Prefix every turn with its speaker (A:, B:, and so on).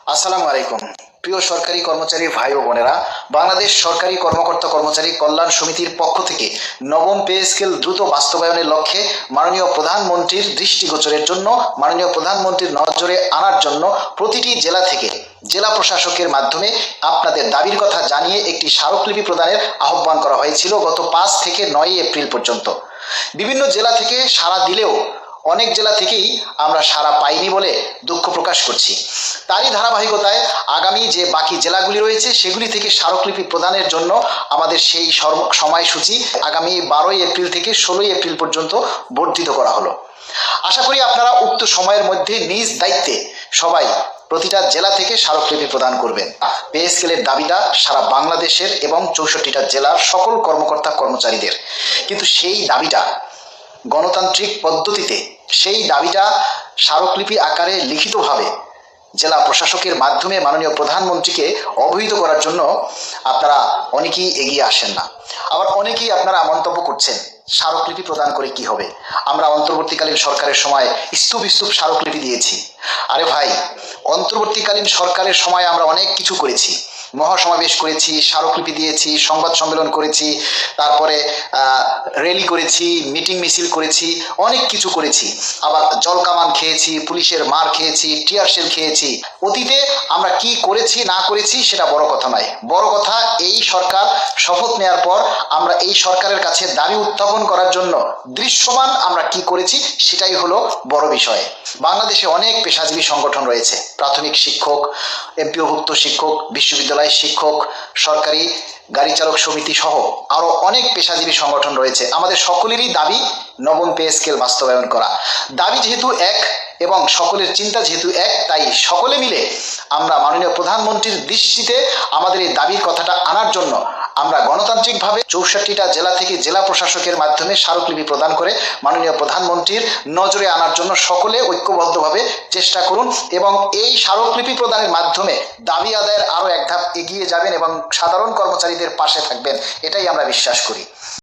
A: আসসালামু আলাইকুম। প্রিয় সরকারি কর্মচারী ভাই ও বোনেরা, বাংলাদেশ সরকারি কর্মকর্তা কর্মচারী কল্যাণ সমিতির পক্ষ থেকে নবম পে স্কেল দ্রুত বাস্তবায়নের লক্ষ্যে মাননীয় প্রধানমন্ত্রীর দৃষ্টিগোচরের জন্য, মাননীয় প্রধানমন্ত্রীর নজরে আনার জন্য প্রতিটি জেলা থেকে জেলা প্রশাসকের মাধ্যমে আপনাদের দাবির কথা জানিয়ে একটি স্মারকলিপি প্রদানের আহ্বান করা হয়েছিল গত 5 থেকে 9 এপ্রিল পর্যন্ত। বিভিন্ন জেলা থেকে সাড়া দিলেও অনেক জেলা থেকেই আমরা সাড়া পাইনি বলে দুঃখ প্রকাশ করছি। তারই ধারাবাহিকতায় আগামী যে বাকি জেলাগুলি রয়েছে সেগুলি থেকে স্মারকলিপি প্রদানের জন্য আমাদের সেই সময়সূচি আগামী 12 এপ্রিল থেকে 16 এপ্রিল পর্যন্ত বর্ধিত করা হলো। আশা করি আপনারা উক্ত সময়ের মধ্যে নিজ দায়িত্বে সবাই প্রতিটা জেলা থেকে স্মারকলিপি প্রদান করবেন। পে স্কেলের দাবিটা সারা বাংলাদেশের এবং 64টা জেলার সকল কর্মকর্তা কর্মচারীদের, কিন্তু সেই দাবিটা গণতান্ত্রিক পদ্ধতিতে, সেই দাবিটা স্মারকলিপি আকারে লিখিতভাবে জেলা প্রশাসকের মাধ্যমে মাননীয় প্রধানমন্ত্রীকে অবহিত করার জন্য আপনারা অনেকেই এগিয়ে আসেন না। আবার অনেকেই আপনারা মন্তব্য করছেন স্মারকলিপি প্রদান করে কি হবে, আমরা অন্তর্বর্তীকালীন সরকারের সময় স্তূপ স্তূপ স্মারকলিপি দিয়েছি। আরে ভাই, অন্তর্বর্তীকালীন সরকারের সময় আমরা অনেক কিছু করেছি, মহাসমাবেশ করেছি, স্মারকলিপি দিয়েছি, সংবাদ সম্মেলন করেছি, তারপরে র্যালি করেছি, মিটিং মিছিল করেছি, অনেক কিছু করেছি। আবার জলকামান খেয়েছি, পুলিশের মার খেয়েছি, টিয়ার শেল খেয়েছি। অতীতে আমরা কি করেছি না করেছি সেটা বড় কথা নয়, বড় কথা এই সরকার শপথ নেওয়ার পর আমরা এই সরকারের কাছে দাবি উত্থাপন করার জন্য দৃশ্যমান আমরা কি করেছি সেটাই হলো বড় বিষয়। বাংলাদেশে অনেক পেশাজীবী সংগঠন রয়েছে, প্রাথমিক শিক্ষক, এমপিওভুক্ত শিক্ষক, বিশ্ববিদ্যালয় শিক্ষক, সরকারি গাড়ি চালক সমিতি সহ আরো অনেক পেশাজীবী সংগঠন রয়েছে। আমাদের সকলেরই দাবি নবম পে স্কেল বাস্তবায়ন করা। দাবি যেহেতু এক এবং সকলের চিন্তা যেহেতু এক, তাই সকলে মিলে আমরা মাননীয় প্রধানমন্ত্রীর দৃষ্টিতে আমাদের এই দাবির কথাটা আনার জন্য আমরা গণতান্ত্রিকভাবে 64টা জেলা থেকে জেলা প্রশাসকের মাধ্যমে স্মারকলিপি প্রদান করে মাননীয় প্রধানমন্ত্রীর নজরে আনার জন্য সকলে ঐক্যবদ্ধভাবে চেষ্টা করুন এবং এই স্মারকলিপি প্রদানের মাধ্যমে দাবি আদায়ের আরো এক ধাপ এগিয়ে যাবেন এবং সাধারণ কর্মচারীদের পাশে থাকবেন, এটাই আমরা বিশ্বাস করি।